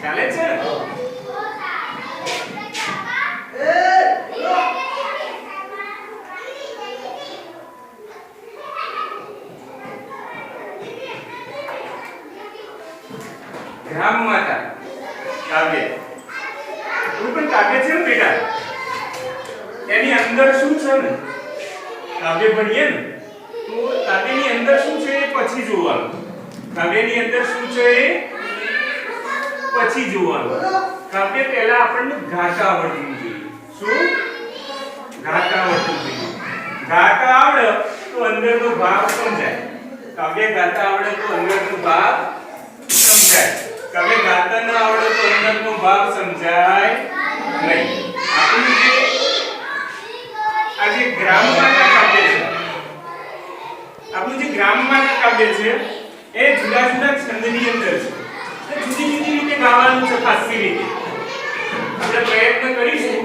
ચાલે છે ને? ગ્રામ માતા કાવ્ય કોઈ પણ કાવ્ય છે ને બેટા, એની અંદર શું છે ને, કાવ્ય ભણીએ ને તો કાવ્યની અંદર શું છે એ પછી જોવાનું. કાવ્યની અંદર શું છે એ પછી જોવાનું. કાવ્ય પહેલા આપણને ગાતા આવડવું જોઈએ. શું? ગાતા આવડવું જોઈએ. ગાતા આવડે તો અંદરનો ભાવ સમજાય. કાવ્ય ગાતા આવડે તો અંદરનો ભાવ સમજાય. કાવ્ય ગાતા ન આવડે તો અંદરનો ભાવ સમજાય નહીં. આપણું જે આજે ગ્રામમાતા કાવ્ય છે, આપણું જે ગ્રામમાતા કાવ્ય છે એ જુદા જુદા છંદની અંદર છે. જુદી જુદી રીતે ગાવાનું છે. ખાસી રીતે આપણે પ્રયત્ન કરીશું,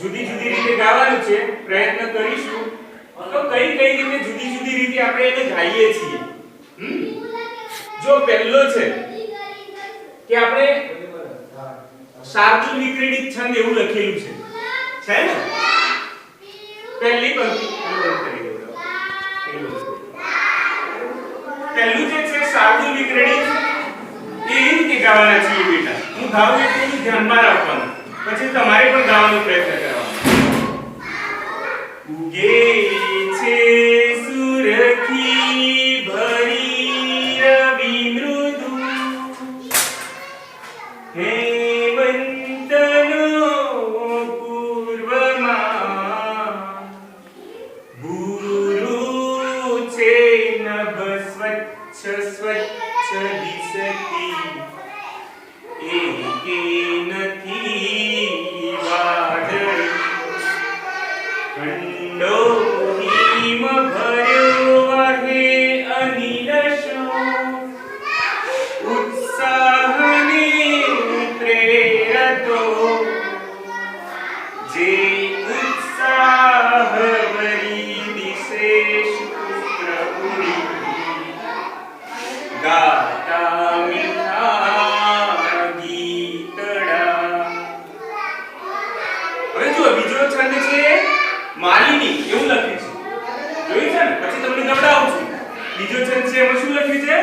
જુદી જુદી રીતે ગાવાનું છે, પ્રયત્ન કરીશું તો કઈ કઈ રીતે જુદી જુદી રીતે આપણે એને ગાઈએ છીએ. જો પહેલો છે કે આપણે શાર્દુલ વિક્રીડિત છંદ એવું લખેલું છે ને? પહેલી પંક્તિ પહેલું જે છે શાર્દુલ વિક્રીડિત એ રીતે ગાવાના છીએ બેટા. હું ગાઉં એટલે ધ્યાનમાં રાખવાનું, પછી તમારે પણ ગાવાનો પ્રયત્ન કરવાનો. ઉગે છે સુરખી ભરી રવિ મૃદુ, હેમંતનો પૂર્વમાં, ભૂરું છે નભ સ્વચ્છ સ્વચ્છ દિશતી, એકે નથી વાદળ, ખંડો હિમ ભર્યો વહે અનિલશો, ઉત્સાહને પ્રેરતો, જે ઉત્સાહ ભરી દિશે શુક્ર ઉડી, ગાતા મીઠા ગીતડા. હવે જો બીજો છંદ છે માલિની, એવું લખ્યું છે. જોયું છે ને? પછી તમને ગવડાવું છું. બીજો છંદ છે એમાં શું લખ્યું છે?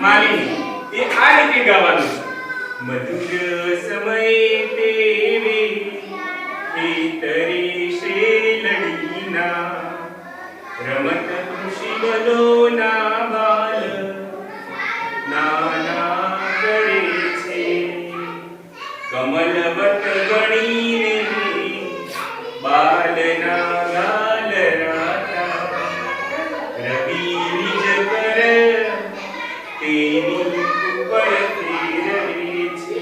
માલિની. એ આ રીતે ગાવાનું છે. મધુર સમય તેવે ખેતરે શેલડીના, રમત ખુશી બલોના બાલ નાના કરે છે, કમલવત ગણીને બાલના ગાલ રાતા, રવિ બીજ પર તેની ઉપર ફેરવે છે.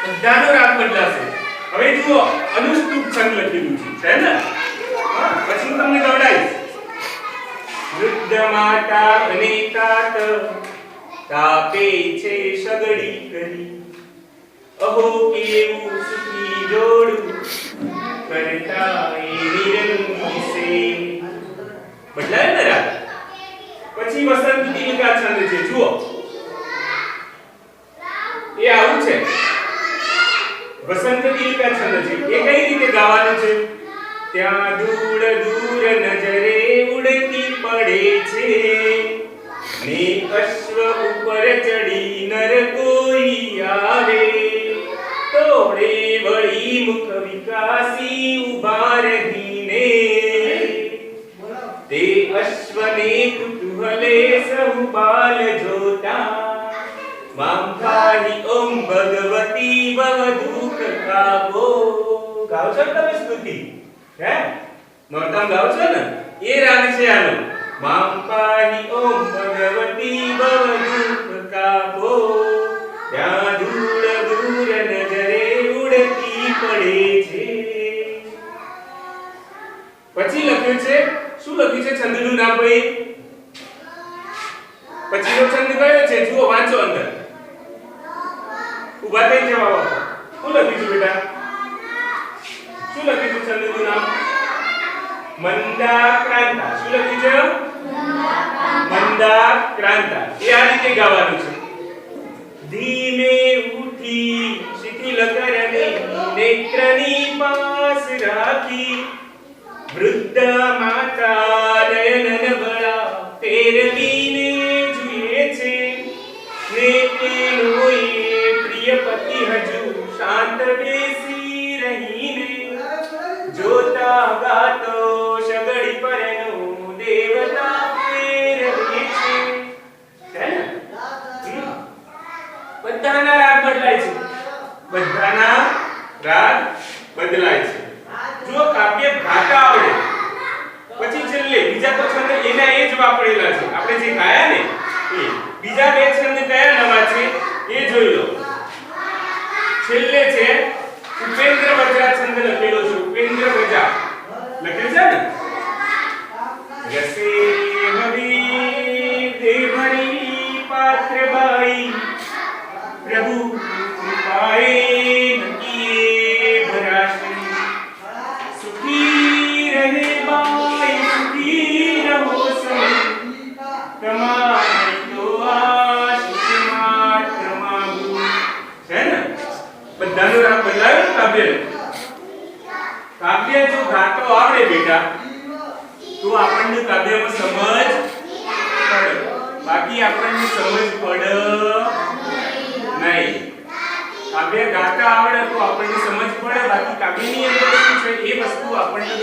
બધાનો રાગ બદલાશે. હવે જુઓ અનુષ્ટુપ છંદ લખેલું છે ને? પછી હું તમને ગવડાવીશ. વૃદ્ધ માતા અને તાત તાપે છે સગડી કરી, અહો કેવું સુખી જોડું કરતા એ નિરંગી સે. બદલાય ને રાગ? પછી વસંત તિલકા છંદ છે. જુઓ એ આવું છે. વસંત તિલકા છંદ છે. એ કઈ રીતે ગાવાનું છે? ત્યાં દૂર દૂર નજરે ઉડતી પડે છે, ને અશ્વ ઉપર ચડી નર કોઈ આવે, તોડે વળી મુખ વિકાસી ઉભા રહીને, તે અશ્વને કુતૂહલે સહુ બાલ જોતા, મામ ખાહી ઓમ ભગવતી ભવ દુઃખ કાપો. ગાવ છો તમે સ્તુતિ? હે નોરતામ ગાવ છો ને? એ રાગ છે આનો. મામ પાહી ઓમ ભગવતી ભવ દુઃખ કાપો, ત્યાં દૂર દૂર નજરે ઉડતી પડે છે. પછી લખ્યું છે, શું લખ્યું છે છંદનું નામ ભાઈ? પછીનો છંદ કયો છે? જુઓ, વાંચો અંદર. ઉભા થઈ જવાબ આપો. શું લખ્યું છે બેટા? શું લખ્યું છે છંદનું નામ? મંદાક્રાંતા. શું લખ્યું છે? મંદાક્રાંતા. એ આ રીતે ગાવાનું છે. ધીમે ઉઠી શિથિલ કરને નેત્રની પાસ રાખી વૃદ્ધ માતા નયન બળા તેરવીને જુએ છે ને તેનોએ પ્રિય પતિ હજુ શાંત બેસી રહીને જોતા ગાતો સગડી પરનો દેવતા ફેરવે છે ને બધાના રાગ બદલાય છે બધાના રાગ બદલાય છે જો કાવ્ય ગાતા આવડે પછી છેલ્લે બીજા તો છંદ એના એ જ વાપરેલા છે આપણે જે ગાયા ને એ બીજા બે છંદ કયા નવા છે એ જોઈ લો છેલ્લે છે ઉપેન્દ્ર વજા છંદ લખેલો છે ઉપેન્દ્ર વજા લખેલું છે ને રસે હવી દેવરી પાત્રબાઈ પ્રભુ કૃપાએ નકીએ ભરાશે સુખી રહે બાઈ સુખી રહો સૌ તમારી તો આશીષ માત્ર માંગુ છે ને બધાનો રાગ બદલાયો કાવ્ય કાવ્ય જો ગાતો આવડે બેટા તો આપણને કાવ્યમાં સમજ પડે બાકી આપણને સમજ પડે નહીં કાવ્ય ગાતા આવડે તો આપણને સમજ પડે બાકી કાવ્યની અંદર શું છે એ વસ્તુ આપણને